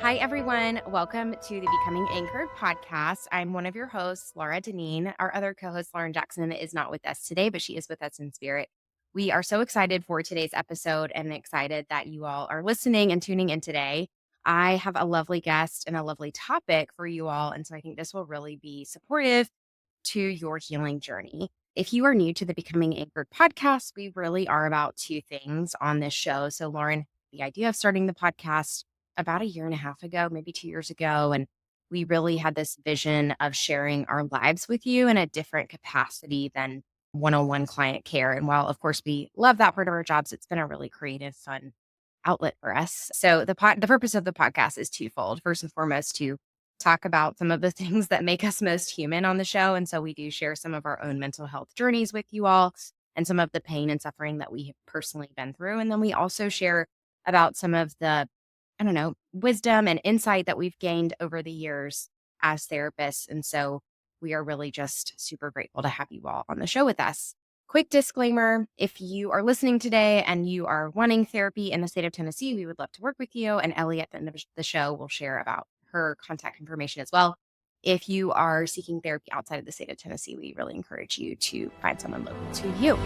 Hi, everyone. Welcome to the Becoming Anchored podcast. I'm one of your hosts, Laura Deneen. Our other co host, Lauren Jackson, is not with us today, but she is with us in spirit. We are so excited for today's episode and excited that you all are listening and tuning in today. I have a lovely guest and a lovely topic for you all. And so I think this will really be supportive to your healing journey. If you are new to the Becoming Anchored podcast, we really are about two things on this show. So, Lauren, the idea of starting the podcast about a year and a half ago, maybe 2 years ago. And we really had this vision of sharing our lives with you in a different capacity than one-on-one client care. And while, of course, we love that part of our jobs, it's been a really creative, fun outlet for us. So the purpose of the podcast is twofold. First and foremost, to talk about some of the things that make us most human on the show. And so we do share some of our own mental health journeys with you all and some of the pain and suffering that we have personally been through. And then we also share about some of the, I don't know, wisdom and insight that we've gained over the years as therapists. And so we are really just super grateful to have you all on the show with us. Quick disclaimer, if you are listening today and you are wanting therapy in the state of Tennessee, we would love to work with you. And Ellie at the end of the show will share about her contact information as well. If you are seeking therapy outside of the state of Tennessee, we really encourage you to find someone local to you.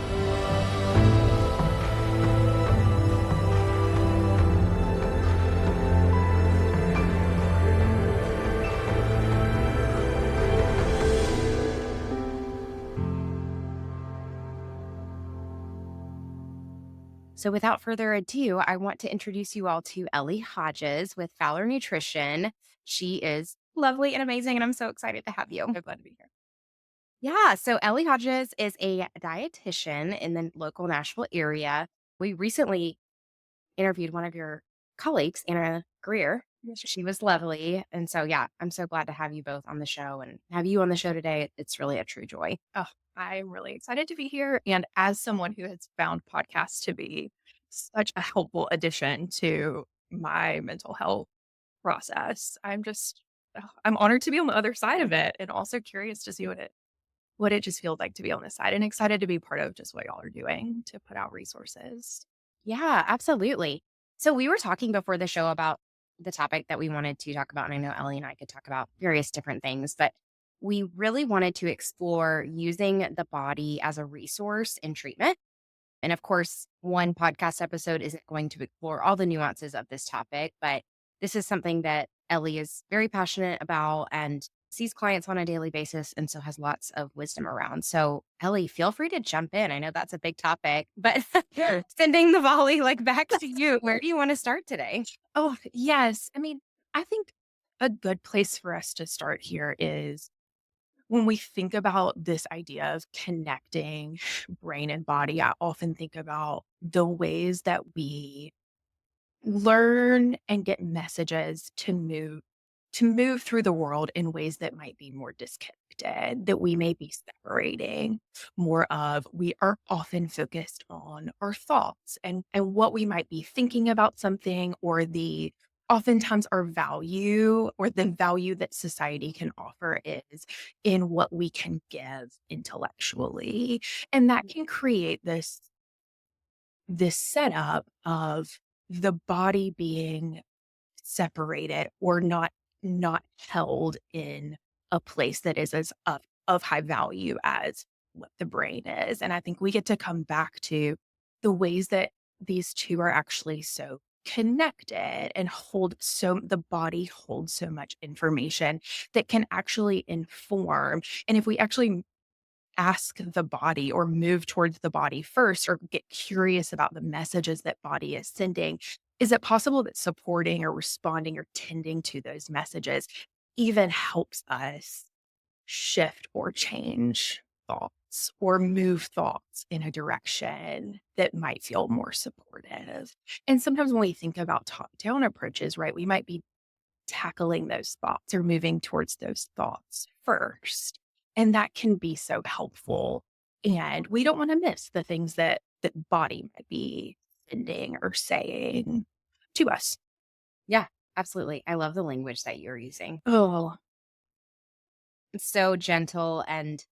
So without further ado, I want to introduce you all to Ellie Hodges with Fowler Nutrition. She is lovely and amazing, and I'm so excited to have you. So glad to be here. Yeah, so Ellie Hodges is a dietitian in the local Nashville area. We recently interviewed one of your colleagues, Anna Greer. Yes. She was lovely. And so, yeah, I'm so glad to have you both on the show and have you on the show today. It's really a true joy. Oh, I'm really excited to be here. And as someone who has found podcasts to be such a helpful addition to my mental health process, I'm honored to be on the other side of it and also curious to see what it just feels like to be on this side and excited to be part of just what y'all are doing to put out resources. Yeah, absolutely. So we were talking before the show about the topic that we wanted to talk about. And I know Ellie and I could talk about various different things, but we really wanted to explore using the body as a resource in treatment. And of course, one podcast episode isn't going to explore all the nuances of this topic, but this is something that Ellie is very passionate about and sees clients on a daily basis and so has lots of wisdom around. So, Ellie, feel free to jump in. I know that's a big topic, but Sure. sending the volley back to you. Where do you want to start today? Oh, yes. I mean, I think a good place for us to start here is when we think about this idea of connecting brain and body. I often think about the ways that we learn and get messages to move through the world in ways that might be more disconnected, that we may be separating more of. We are often focused on our thoughts and what we might be thinking about something, or the oftentimes our value, or the value that society can offer is in what we can give intellectually. And that can create this setup of the body being separated or not held in a place that is as of high value as what the brain is. And I think we get to come back to the ways that these two are actually so connected and the body holds so much information that can actually inform. And if we actually ask the body or move towards the body first, or get curious about the messages that body is sending, is it possible that supporting or responding or tending to those messages even helps us shift or change thoughts or move thoughts in a direction that might feel more supportive? And sometimes when we think about top down approaches, right, we might be tackling those thoughts or moving towards those thoughts first. And that can be so helpful. And we don't want to miss the things that body might be sending or saying to us. Yeah, absolutely. I love the language that you're using. Oh, It's so gentle. And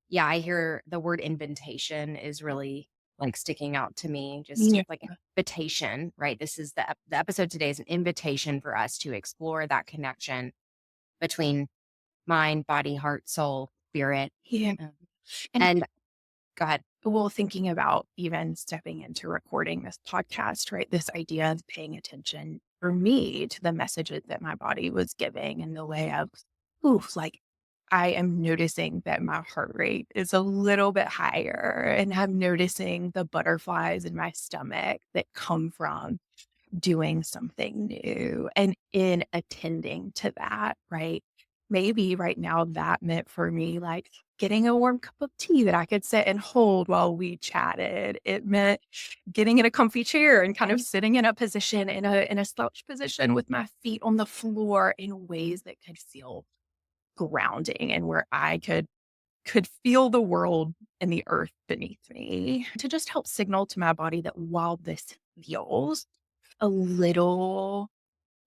yeah, I hear the word invitation is really like sticking out to me, just Yeah. like invitation, right? This is the episode today is an invitation for us to explore that connection between mind, body, heart, soul, spirit. Yeah. Um, And and go ahead. well, thinking about even stepping into recording this podcast, right? This idea of paying attention for me to the messages that my body was giving in the way of, oof, like I am noticing that my heart rate is a little bit higher and I'm noticing the butterflies in my stomach that come from doing something new and in attending to that, right? Maybe right now that meant for me like getting a warm cup of tea that I could sit and hold while we chatted. It meant getting in a comfy chair and kind of sitting in a position in a slouch position with my feet on the floor in ways that could feel grounding and where I could feel the world and the earth beneath me to just help signal to my body that while this feels a little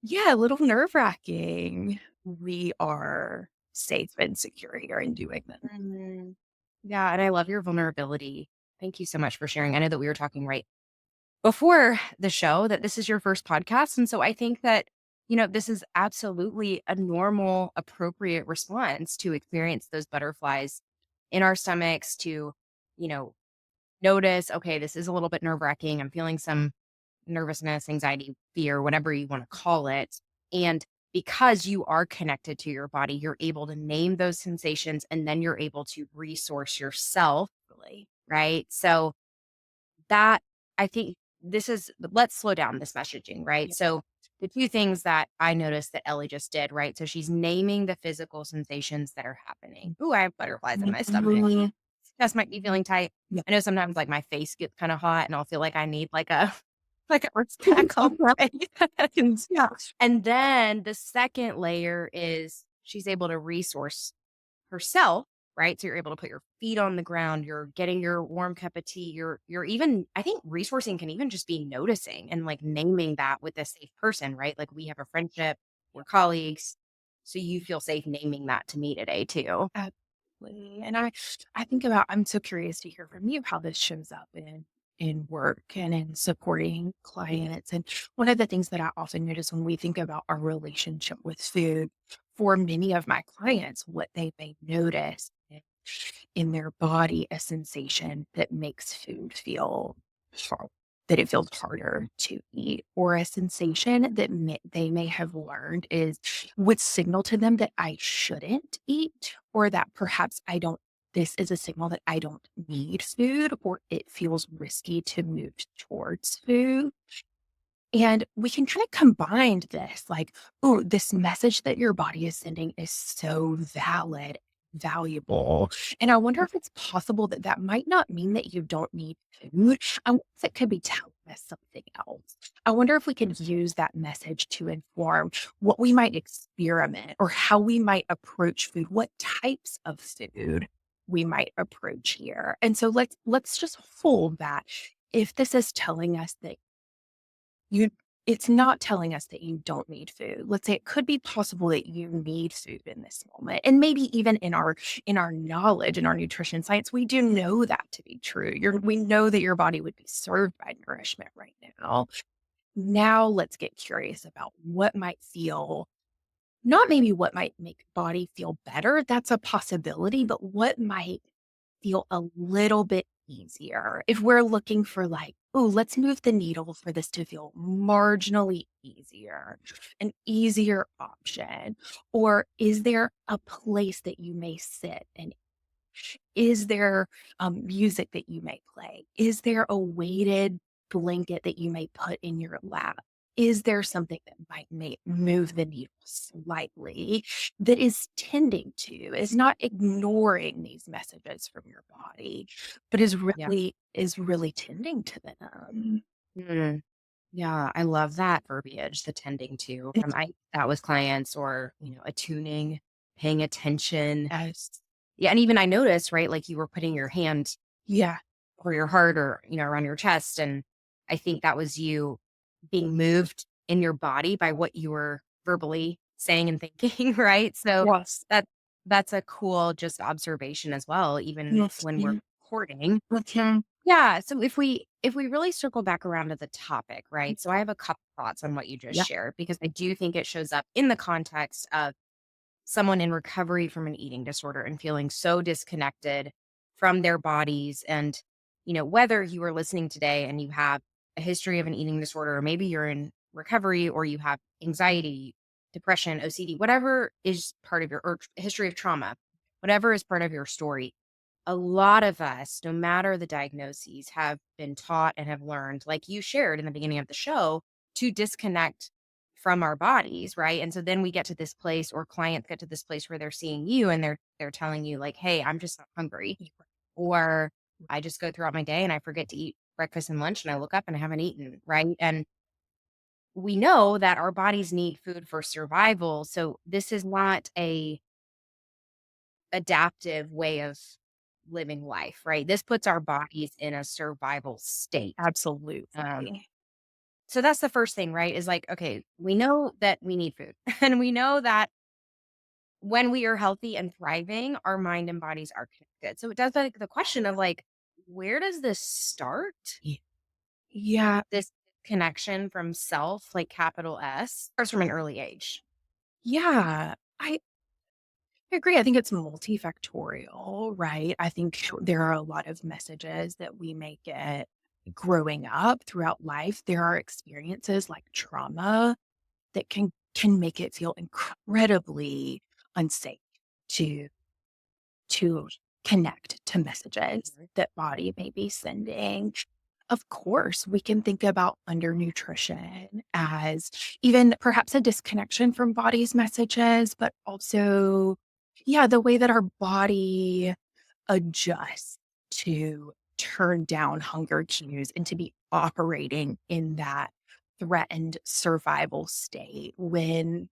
yeah, a little nerve-wracking. We are safe and secure here in doing that. Mhm. Yeah, and I love your vulnerability. Thank you so much for sharing. I know that we were talking right before the show that this is your first podcast. And so I think that, this is absolutely a normal, appropriate response to experience those butterflies in our stomachs, to, you know, notice, okay, this is a little bit nerve wracking. I'm feeling some nervousness, anxiety, fear, whatever you want to call it. And because you are connected to your body, you're able to name those sensations and then you're able to resource yourself. Really. Right. So, that I think this is let's slow down this messaging, right? Yeah. So the two things that I noticed that Ellie just did, right? So she's naming the physical sensations that are happening. Ooh, I have butterflies in my stomach. Mhm. Chest might be feeling tight. Yeah. I know sometimes like my face gets kind of hot and I'll feel like I need like a like a earth pack on my face. Yeah. And then the second layer is she's able to resource herself, right? So you're able to put your feet on the ground, you're getting your warm cup of tea, you're even I think resourcing can even just be noticing and like naming that with a safe person, right? Like we have a friendship, we're colleagues. So you feel safe naming that to me today too. Absolutely. And I think about I'm so curious to hear from you how this shows up in work and in supporting clients. And one of the things that I often notice when we think about our relationship with food, for many of my clients, what they may notice in their body a sensation that makes food feel hard, that it feels harder to eat, or a sensation that they may have learned is would signal to them that I shouldn't eat, or that perhaps I don't. This is a signal that I don't need food, or it feels risky to move towards food. And we can kind of combine this like, oh, this message that your body is sending is so valid, valuable. And I wonder if it's possible that that might not mean that you don't need food. I wonder if it could be telling us something else. I wonder if we could use that message to inform what we might experiment or how we might approach food, what types of food we might approach here. And so let's just hold that. If this is telling us that you it's not telling us that you don't need food. Let's say it could be possible that you need food in this moment. And maybe even in our knowledge, in our nutrition science, we do know that to be true. We know that your body would be served by nourishment right now. Now let's get curious about what might feel not maybe what might make body feel better. That's a possibility, but what might feel a little bit easier. If we're looking for like, oh, let's move the needle for this to feel marginally easier, an easier option. Or is there a place that you may sit and is there music that you may play? Is there a weighted blanket that you may put in your lap? Is there something that might move the needle slightly that is tending to, is not ignoring these messages from your body, but Yeah. is really tending to them? Mm. Yeah, I love that verbiage, the tending to from I that was clients or, attuning, paying attention. Yes. Yeah, and even I noticed, right, like you were putting your hand Yeah. over your heart or, around your chest. And I think that was you being moved in your body by what you were verbally saying and thinking, right? So Yes. that that's a cool just observation as well, even Yes. when we're Mhm. Hoarding. Yeah, so if we really circle back around to the topic, right? So I Yeah. have a couple thoughts on what you just Yeah. shared because I do think it shows up in the context of someone in recovery from an eating disorder and feeling so disconnected from their bodies. And whether you are listening today and you have a history of an eating disorder, or maybe you're in recovery, or you have anxiety, depression, OCD, whatever is part of your, or history of trauma, whatever is part of your story, a lot of us, no matter the diagnoses, have been taught and have learned, like you shared in the beginning of the show, to disconnect from our bodies, right? And so then we get to this place, or clients get to this place where they're seeing you and they're telling you like, "Hey, I'm just not hungry," or "I just go throughout my day and I forget to eat breakfast and lunch and I look up and I haven't eaten," right? And we know that our bodies need food for survival. So this is not a adaptive way of living life, right? This puts our bodies in a survival state. Um, Absolutely. so that's the first thing, right? Is like, okay, we know that we need food, and we know that when we are healthy and thriving, our mind and bodies are connected. So it does beg the question of like, where does this start? Ye Yeah. This connection from self, like capital S, starts from an early age. Yeah. I agree. I think it's multifactorial, right? I think there are a lot of messages that we may get growing up throughout life. There are experiences like trauma that can make it feel incredibly unsafe to to connect to messages Mhm. that body may be sending. Of course, we can think about undernutrition as even perhaps a disconnection from body's messages, but also, yeah, the way that our body adjusts to turn down hunger cues and to be operating in that threatened survival state when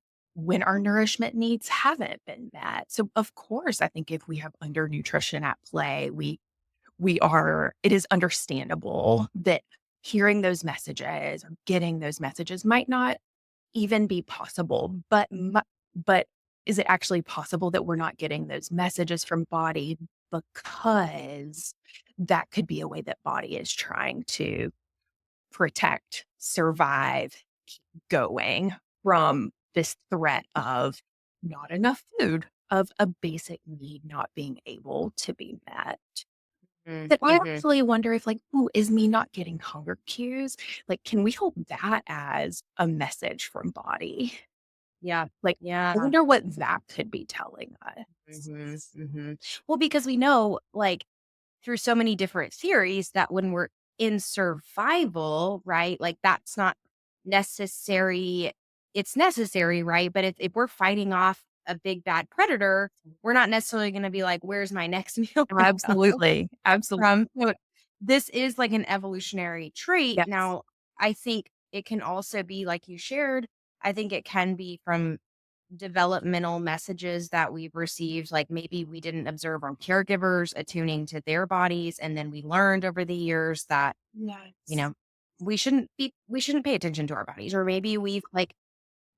our nourishment needs haven't been met. So of course, I think if we have undernutrition at play, we are it is understandable that hearing those messages or getting those messages might not even be possible, but is it actually possible that we're not getting those messages from body because that could be a way that body is trying to protect, survive, going from this threat of not enough food, of a basic need not being able to be met. Mm, That I mhm. actually wonder if, like, "Ooh, is me not getting hunger cues?" Like, can we hold that as a message from body? Yeah. Like, I Yeah. wonder what that could be telling us. Mhm, mhm. Well, because we know, like, through so many different theories that when we're in survival, right? Like that's not necessary. It's necessary, right? But if we're fighting off a big bad predator, we're not necessarily going to be like, "Where's my next meal going to come Absolutely, absolutely. from?" So this is like an evolutionary trait. Yes. Now, I think it can also be like you shared. I think it can be from developmental messages that we've received, like maybe we didn't observe our caregivers attuning to their bodies, and then we learned over the years that, you Yes. know, we shouldn't pay attention to our bodies. Or maybe we've like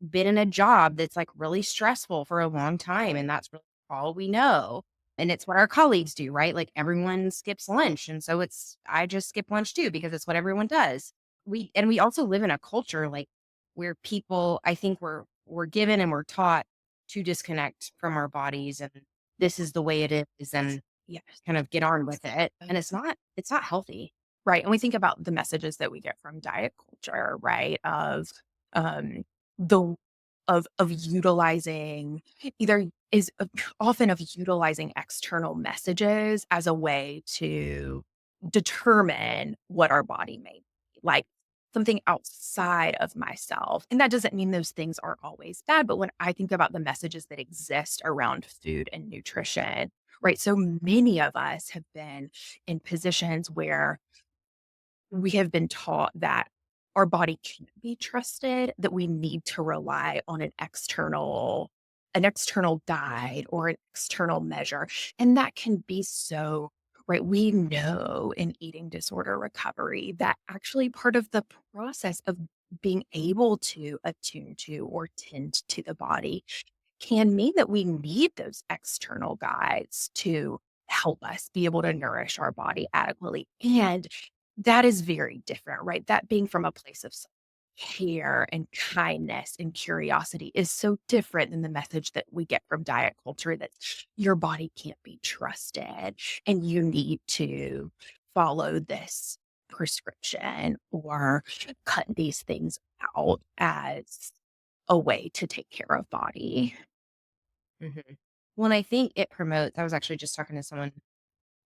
been in a job that's like really stressful for a long time and that's really all we know. And it's what our colleagues do, right? Like everyone skips lunch. And so I just skip lunch too because it's what everyone does. We also live in a culture like where people, I think we're given and we're taught to disconnect from our bodies, and this is the way it is, and Yes. kind of get on with it. And it's not healthy. Right, and we think about the messages that we get from diet culture, right? Um, the of utilizing either is often of utilizing external messages as a way to determine what our body may be, like something outside of myself. And that doesn't mean those things are always bad, but when I think about the messages that exist around food and nutrition, right? So many of us have been in positions where we have been taught that our body can't be trusted, that we need to rely on an external guide or an external measure. And that can be so right. We know in eating disorder recovery that actually part of the process of being able to attune to or tend to the body can mean that we need those external guides to help us be able to nourish our body adequately. And that is very different, right? That being from a place of care and kindness and curiosity is so different than the message that we get from diet culture that your body can't be trusted and you need to follow this prescription or cut these things out as a way to take care of body. Mhm. Well, and I think it promotes I was actually just talking to someone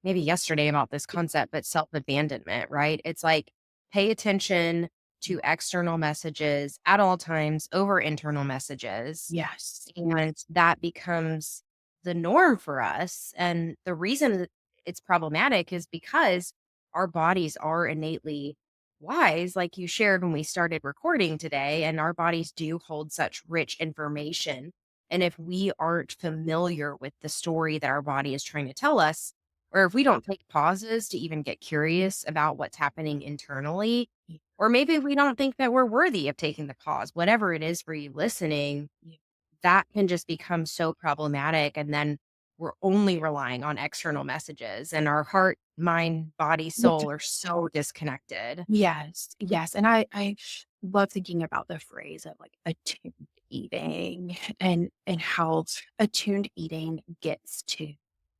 maybe yesterday about this concept, but self-abandonment, right? It's like pay attention to external messages at all times over internal messages. Yes. And that becomes the norm for us. And the reason that it's problematic is because our bodies are innately wise, like you shared when we started recording today, and our bodies do hold such rich information. And if we aren't familiar with the story that our body is trying to tell us, or if we don't take pauses to even get curious about what's happening internally, Yeah. or maybe we don't think that we're worthy of taking the pause, whatever it is for you listening, Yeah. that can just become so problematic. And then we're only relying on external messages, and our heart, mind, body, soul are so disconnected. Yes, yes, and I love thinking about the phrase of, like, attuned eating and how attuned eating gets to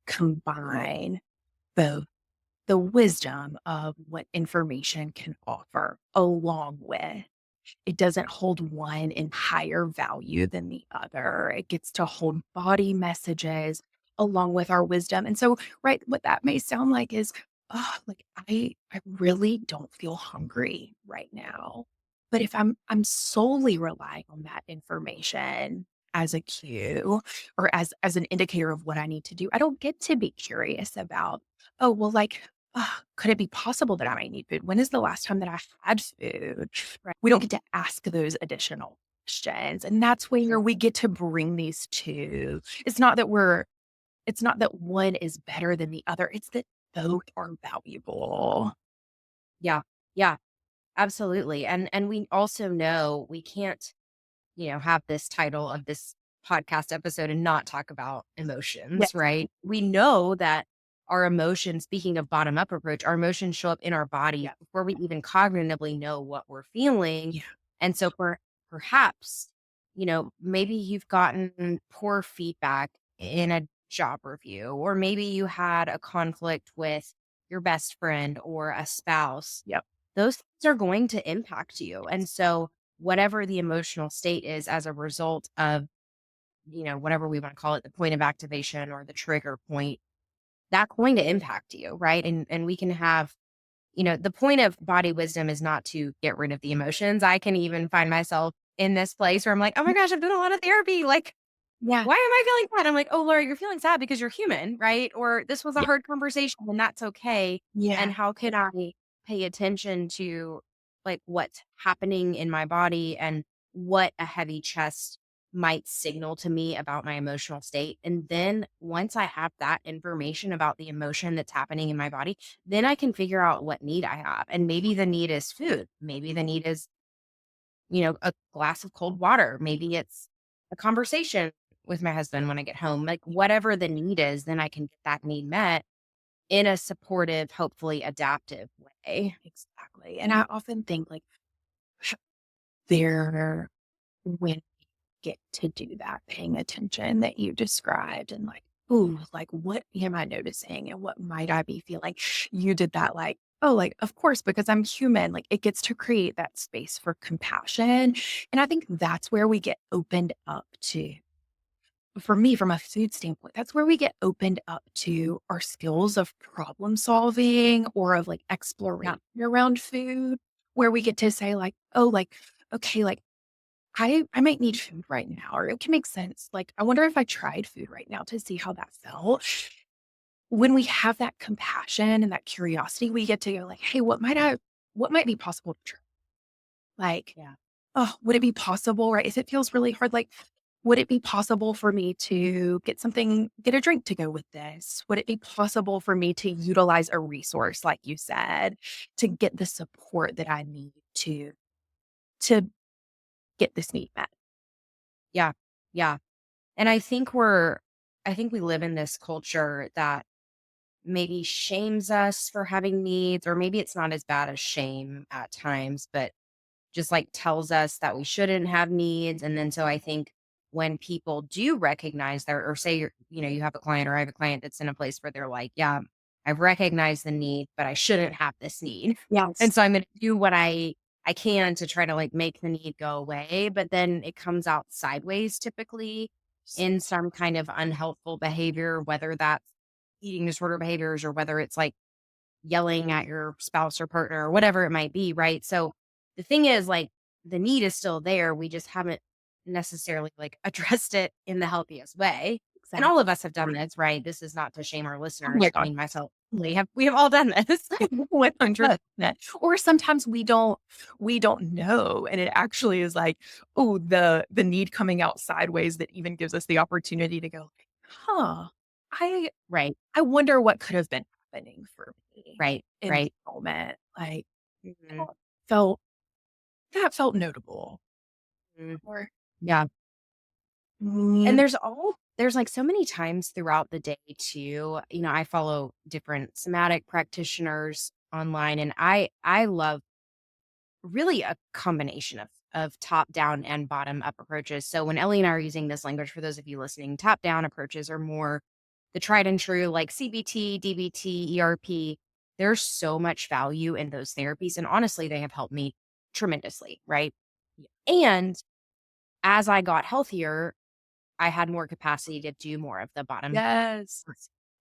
combine both the wisdom of what information can offer along with it doesn't hold one in higher value than the other. It gets to hold body messages along with our wisdom. And so, right, what that may sound like is, oh, like I really don't feel hungry right now. But if I'm solely relying on that information as a cue or as an indicator of what I need to do, I don't get to be curious about, oh, well, like, could it be possible that I might need food? When is the last time that I had food? Right. We don't get to ask those additional questions. And that's where we get to bring these two. It's not that one is better than the other. It's that both are valuable. Yeah. Yeah, absolutely. And we also know we can't, have this title of this podcast episode and not talk about emotions, Yes. right? We know that our emotions, speaking of bottom up approach, our emotions show up in our body Yeah. before we even cognitively know what we're feeling. Yeah. And so perhaps, maybe you've gotten poor feedback in a job review, or maybe you had a conflict with your best friend or a spouse. Yep. Those things are going to impact you. And so whatever the emotional state is as a result of, whatever we want to call it, the point of activation or the trigger point, that's going to impact you, right? And we can have, the point of body wisdom is not to get rid of the emotions. I can even find myself in this place where I'm like, oh my gosh, I've done a lot of therapy. Like, Yeah. why am I feeling sad? I'm like, oh, Laura, you're feeling sad because you're human, right? Or this was a Yeah. hard conversation and that's okay. Yeah. And how can I pay attention to like what's happening in my body and what a heavy chest might signal to me about my emotional state. And then once I have that information about the emotion that's happening in my body, then I can figure out what need I have. And maybe the need is food. Maybe the need is, a glass of cold water. Maybe it's a conversation with my husband when I get home. Like whatever the need is, then I can get that need met in a supportive, hopefully adaptive way. Exactly. And I often think like there when get to do that paying attention that you described and like, ooh, like what am I noticing and what might I be feeling? You did that like, oh, like, of course, because I'm human, like it gets to create that space for compassion. And I think that's where we get opened up to, for me, from a food standpoint, that's where we get opened up to our skills of problem solving or of like Yeah. exploration around food, where we get to say, like, oh, like, okay, like I might need food right now, or it can make sense. Like, I wonder if I tried food right now to see how that felt. When we have that compassion and that curiosity, we get to go like, hey, what might be possible to try? Like, Yeah. oh, would it be possible, right? If it feels really hard, like, would it be possible for me to get a drink to go with this? Would it be possible for me to utilize a resource, like you said, to get the support that I need to get this need met? Yeah. Yeah. And I think we live in this culture that maybe shames us for having needs, or maybe it's not as bad as shame at times, but just like tells us that we shouldn't have needs. And then so I think when people do recognize their, or say you have a client, or I have a client that's in a place where they're like, yeah, I've recognized the need, but I shouldn't have this need. Yes. And so I'm going to do what I can to try to like make the need go away, but then it comes out sideways typically in some kind of unhelpful behavior, whether that's eating disorder behaviors or whether it's like yelling at your spouse or partner or whatever it might be, right? So the thing is, like, the need is still there. We just haven't necessarily like addressed it in the healthiest way. And Exactly. all of us have done this, right? This is not to shame our Oh my listeners. I god. mean, myself, we have all done this. But 100%. Or sometimes we don't know, and it actually is like, oh, the need coming out sideways that even gives us the opportunity to go, "Huh, I right, I wonder what could have been happening for me right, in this right. moment." Like, Mhm, that felt that felt notable. mhm. Or Yeah. And mm, there's like so many times throughout the day too. I follow different somatic practitioners online, and I love really a combination of top down and bottom up approaches. So when Ellie and I are using this language, for those of you listening, top down approaches are more the tried and true, like CBT, DBT, ERP. There's so much value in those therapies, and honestly, they have helped me tremendously, right? And as I got healthier, I had more capacity to do more of the bottom yes.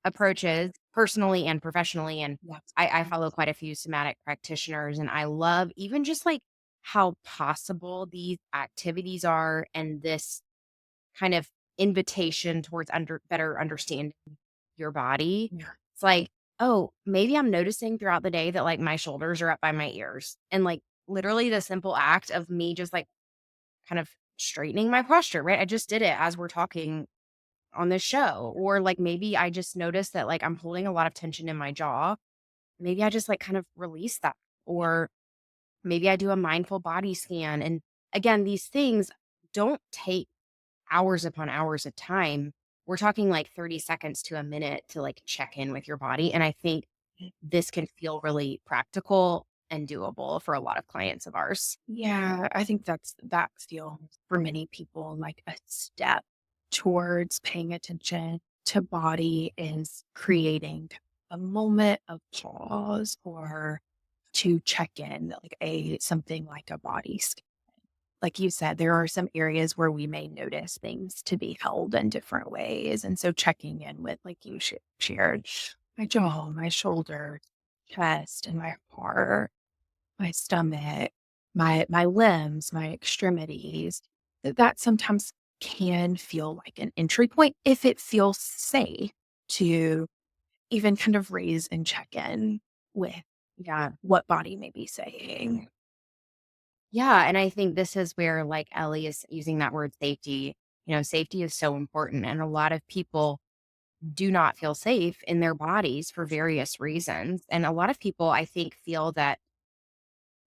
approaches personally and professionally. And Yes. I follow quite a few somatic practitioners, and I love even just like how possible these activities are, and this kind of invitation towards better understanding your body. Yeah. It's like, oh, maybe I'm noticing throughout the day that like my shoulders are up by my ears. And like literally the simple act of me just like kind of straightening my posture, right? I just did it as we're talking on this show. Or like maybe I just noticed that like I'm holding a lot of tension in my jaw. Maybe I just like kind of release that. Or maybe I do a mindful body scan. And again, these things don't take hours upon hours of time. We're talking like 30 seconds to a minute to like check in with your body. And I think this can feel really practical and doable for a lot of clients of ours. Yeah, I think that feels for many people like a step towards paying attention to body is creating a moment of pause or to check in, like a something like a body scan. Like you said, there are some areas where we may notice things to be held in different ways. And so checking in with, like you shared, my jaw, my shoulder, chest, and my heart, my stomach, my limbs, my extremities, that sometimes can feel like an entry point if it feels safe to even kind of raise and check in with Yeah. what body may be saying. Yeah. And I think this is where like Ellie is using that word safety. Safety is so important. And a lot of people do not feel safe in their bodies for various reasons. And a lot of people, I think, feel that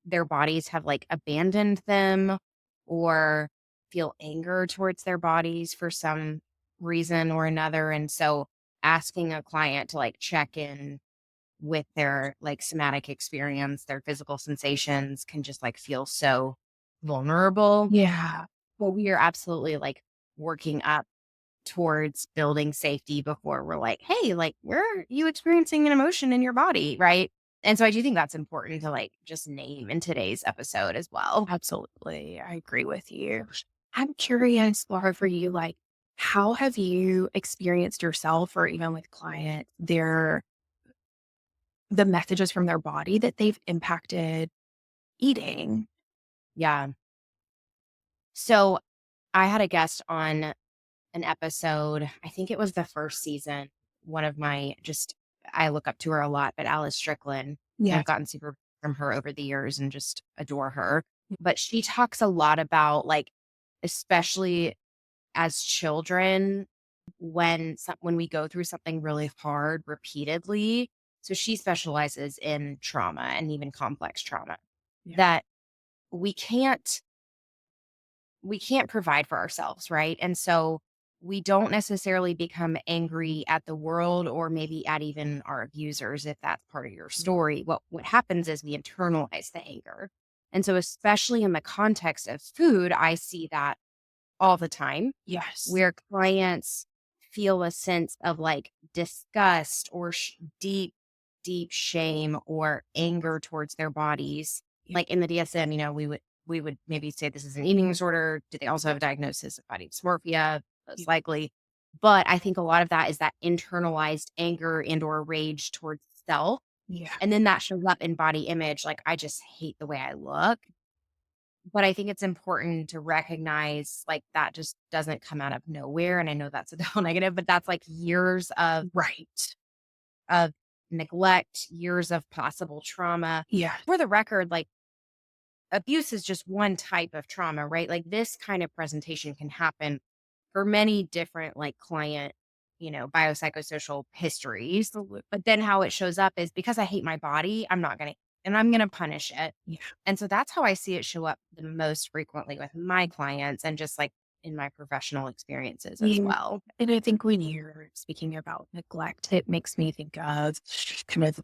their bodies have like abandoned them, or feel anger towards their bodies for some reason or another. And so asking a client to like check in with their like somatic experience, their physical sensations can just like feel so vulnerable. Yeah. But we are absolutely like working up towards building safety before we're like, hey, like, where are you experiencing an emotion in your body? Right. And so I do think that's important to like just name in today's episode as well. Absolutely. I agree with you. I'm curious, Laura, for you, like, how have you experienced yourself or even with clients, the messages from their body that they've impacted eating? Yeah. So I had a guest on an episode, I think it was the first season. One of my just, I look up to her a lot, but Alice Strickland, and I've Yes. gotten super from her over the years and just adore her. But she talks a lot about like, especially as children, when we go through something really hard repeatedly. So she specializes in trauma and even complex trauma, Yeah. that we can't we can't provide for ourselves, right? And so we don't necessarily become angry at the world or maybe at even our abusers if that's part of your story. What happens is we internalize the anger. And so especially in the context of food, I see that all the time Yes. where clients feel a sense of like disgust or deep, deep shame or anger towards their bodies. Yeah. Like in the DSM, we would maybe say this is an eating disorder. Do they also have a diagnosis of body dysmorphia? Yeah. Most likely. But I think a lot of that is that internalized anger and or rage towards self. Yeah. And then that shows up in body image. Like I just hate the way I look. But I think it's important to recognize, like, that just doesn't come out of nowhere, and I know that's a double negative, but that's, like, years Right. of neglect, years of possible trauma. Yeah. For the record, like, abuse is just one type of trauma, right? Like, this kind of presentation can happen for many different, like, client, biopsychosocial histories, Absolutely. but then how it shows up is because I hate my body, I'm gonna punish it. Yeah. And so that's how I see it show up the most frequently with my clients and just like in my professional experiences as Yeah. well. And I think when you're speaking about neglect, it makes me think of kind of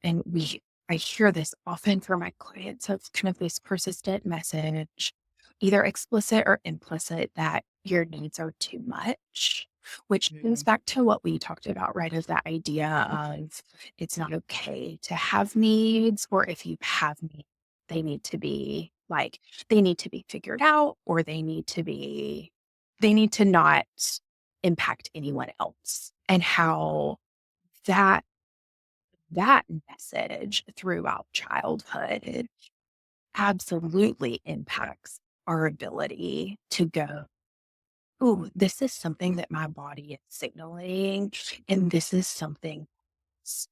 and I hear this often from my clients of kind of this persistent message, either explicit or implicit, that your needs are too much, which comes Mhm. back to what we talked about, right? Of that idea of it's not okay to have needs, or if you have needs, they need to be like, they need to be figured out, or they need to not impact anyone else. And how that that message throughout childhood absolutely impacts our ability to go, "Ooh, this is something that my body is signaling, and this is something that's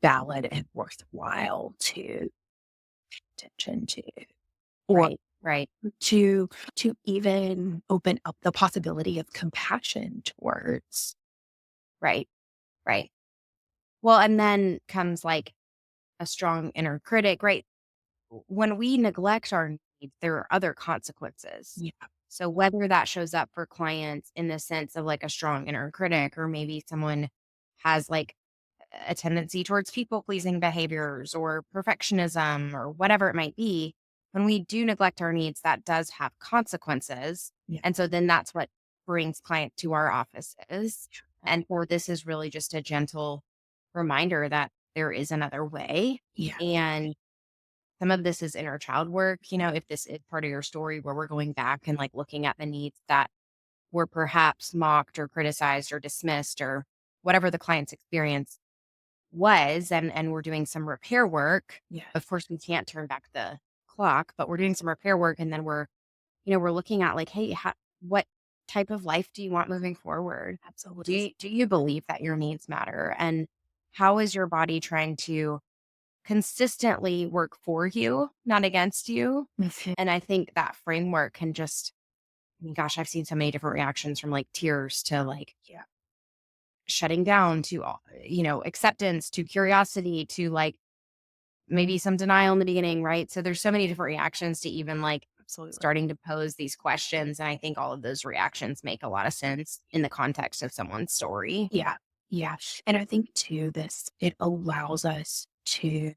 valid and worthwhile to pay attention to." Or Right, right, to even open up the possibility of compassion towards. right, right. Well, and then comes like a strong inner critic, right? When we neglect our needs, there are other consequences. Yeah. So whether that shows up for clients in the sense of like a strong inner critic, or maybe someone has like a tendency towards people pleasing behaviors or perfectionism or whatever it might be, when we do neglect our needs, that does have consequences. Yeah. And so then that's what brings clients to our offices. And so this is really just a gentle reminder that there is another way. Yeah. And some of this is inner child work. If this is part of your story where we're going back and like looking at the needs that were perhaps mocked or criticized or dismissed or whatever the client's experience was, and we're doing some repair work. Yeah. Of course, we can't turn back the clock, but we're doing some repair work, and then we're looking at like, hey, what type of life do you want moving forward? Do Absolutely. you believe that your needs matter, and how is your body trying to consistently work for you, not against you? Mhm. And I think that framework can just, I mean, gosh, I've seen so many different reactions from like tears to like Yeah. shutting down to acceptance to curiosity to like maybe some denial in the beginning, right? So there's so many different reactions to even like Absolutely. starting to pose these questions. And I think all of those reactions make a lot of sense in the context of someone's story. Yeah. Yeah. And I think too, it allows us to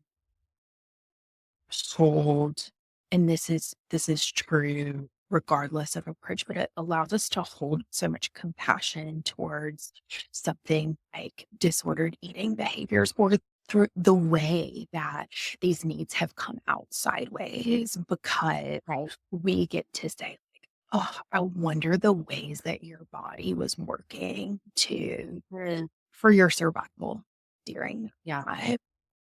hold, and this is true regardless of approach, but it allows us to hold so much compassion towards something like disordered eating behaviors, or through the way that these needs have come out sideways, because Right. we get to say, "Oh, I wonder the ways that your body was working to Mm. for your survival during Yeah. that time."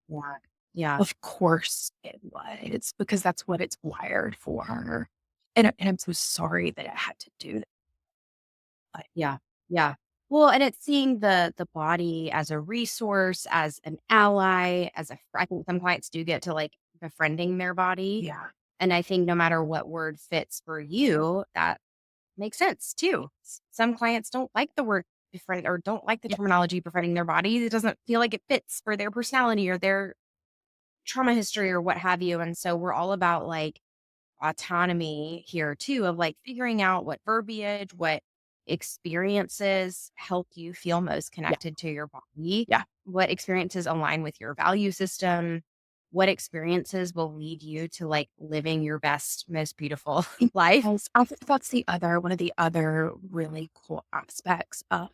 Yeah. Yeah. Of course it was, because that's what it's wired for. And I'm so sorry that it had to do that. Like, Yeah. Yeah. Well, and it's seeing the body as a resource, as an ally, I think some clients do get to like befriending their body. yeah. And I think no matter what word fits for you, that makes sense too. Some clients don't like the word befriend or don't like the Yeah. terminology befriending their body. It doesn't feel like it fits for their personality or their trauma history or what have you. And so we're all about like autonomy here too, of like figuring out what verbiage, what experiences help you feel most Yeah. connected to your body? Yeah. What experiences align with your value system? What experiences will lead you to like living your best, most beautiful life? Yes, I think that's one of the other really cool aspects of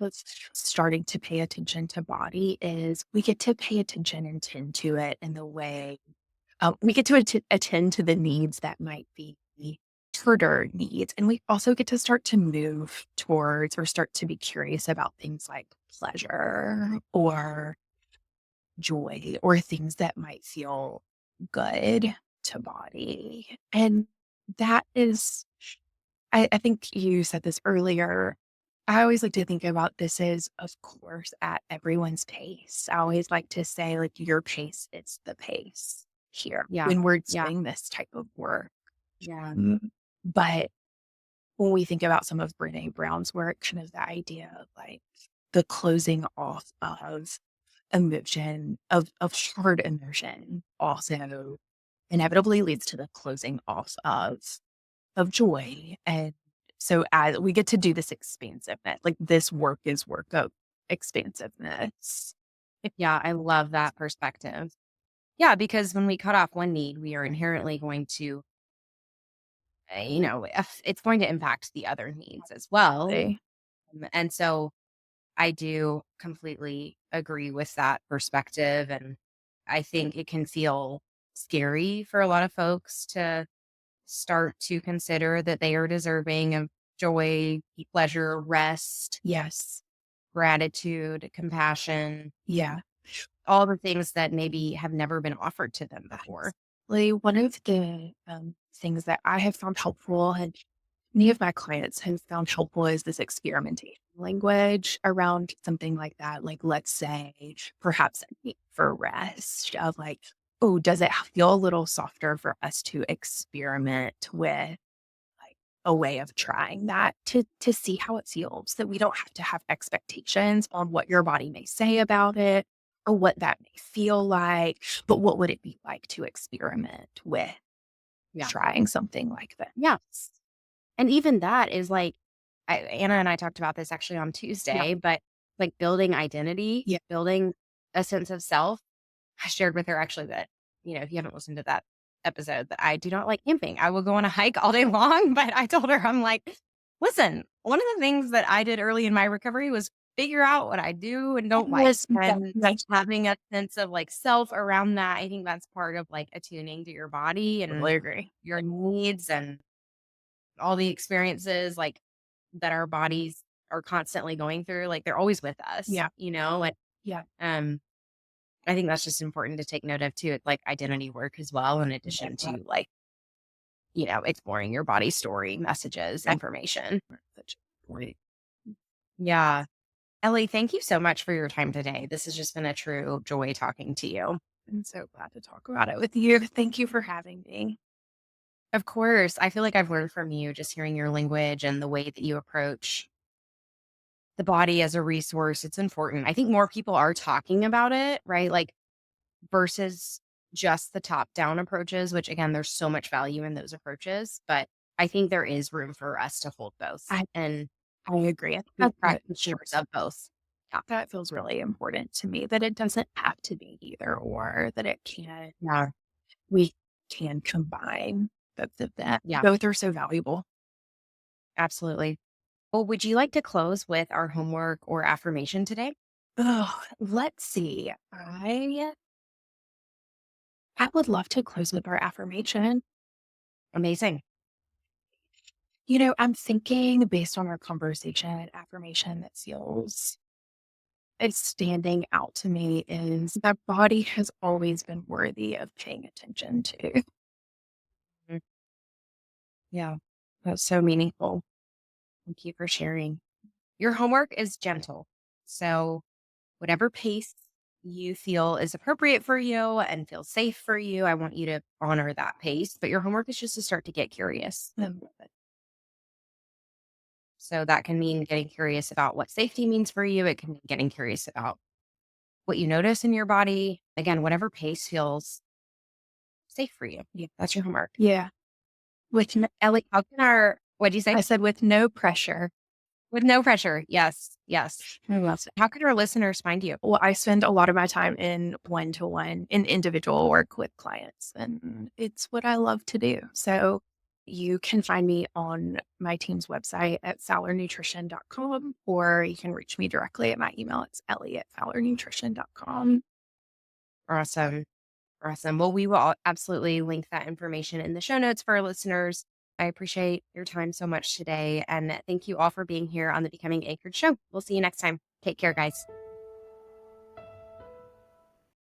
starting to pay attention to body is we get to pay attention and tend to it in the way we get to attend to the needs that might be harder needs. And we also get to start to move towards or start to be curious about things like pleasure or joy or things that might feel good to body. And that is, I think you said this earlier. I always like to think about this as, of course, at everyone's pace. I always like to say, like, your pace is the pace here Yeah. when we're Yeah. doing this type of work. Yeah. But when we think about some of Brene Brown's work, kind of the idea of like the closing off of emotion, of hard emotion, also inevitably leads to the closing off of joy. And so as we get to do this expansiveness, like this work is work of expansiveness. Yeah. I love that perspective. Yeah. Because when we cut off one need, we are inherently going to, it's going to impact the other needs as well. Exactly. And so I do completely agree with that perspective. And I think it can feel scary for a lot of folks to start to consider that they are deserving of joy, pleasure, rest, Yes. gratitude, compassion, Yeah. all the things that maybe have never been offered to them before. Actually, one of the things that I have found helpful and many of my clients have found helpful is this experimentation language around something like that. Like, let's say, perhaps a need for rest of like, oh, does it feel a little softer for us to experiment with like a way of trying that to see how it feels, that we don't have to have expectations on what your body may say about it or what that may feel like, but what would it be like to experiment with Yeah. trying something like that? Yeah. And even that is like, Anna and I talked about this actually on Yeah. Tuesday, but like building identity, Yeah. building a sense of self. I shared with her actually that, if you haven't listened to that episode, that I do not like camping. I will go on a hike all day long, but I told her, I'm like, listen, one of the things that I did early in my recovery was figure out what I do and don't like. Yes, And that's having a sense of like self around that, I think that's part of like attuning to your body and totally agree. your needs and all the experiences like that our bodies are constantly going through. Like they're always with us, Yeah. and Yeah. um I think that's just important to take note of too. It's like identity work as well, in Yeah. addition to like, exploring your body story, messages, That's information. such a point. Yeah. Ellie, thank you so much for your time today. This has just been a true joy talking to you. I'm so glad to talk about it with you. Thank you for having me. Of course, I feel like I've learned from you just hearing your language and the way that you approach the body as a resource. It's important. I think more people are talking about it, right? Like versus just the top down approaches, which again, there's so much value in those approaches. But I think there is room for us to hold both I and I agree. I be think practitioners of both. Yeah. that feels really important to me, that it doesn't have to be either or, that it can Yeah. we can combine both of them. Yeah. Both are so valuable. Absolutely. Well, would you like to close with our homework or affirmation today? Oh, let's see. I would love to close with our affirmation. Amazing. I'm thinking based on our conversation, affirmation that feels is standing out to me is that body has always been worthy of paying attention to. Mm. Yeah. That's so meaningful. Thank you for sharing. Your homework is gentle. So, whatever pace you feel is appropriate for you and feels safe for you, I want you to honor that pace. But your homework is just to start to get curious. So, that can mean getting curious about what safety means for you. It can mean getting curious about what you notice in your body. Again, whatever pace feels safe for you. Yeah. That's your homework. Yeah. Ellie, how can what'd you say? I said with no pressure. With no pressure. Yes. Yes. I love it. How could our listeners find you? Well, I spend a lot of my time in one-to-one, in individual work with clients, and it's what I love to do. So you can find me on my team's website at fowlernutrition.com, or you can reach me directly at my email. It's ellie@fowlernutrition.com. Awesome. Awesome. Well, we will absolutely link that information in the show notes for our listeners. I appreciate your time so much today. And thank you all for being here on the Becoming Anchored show. We'll see you next time. Take care, guys.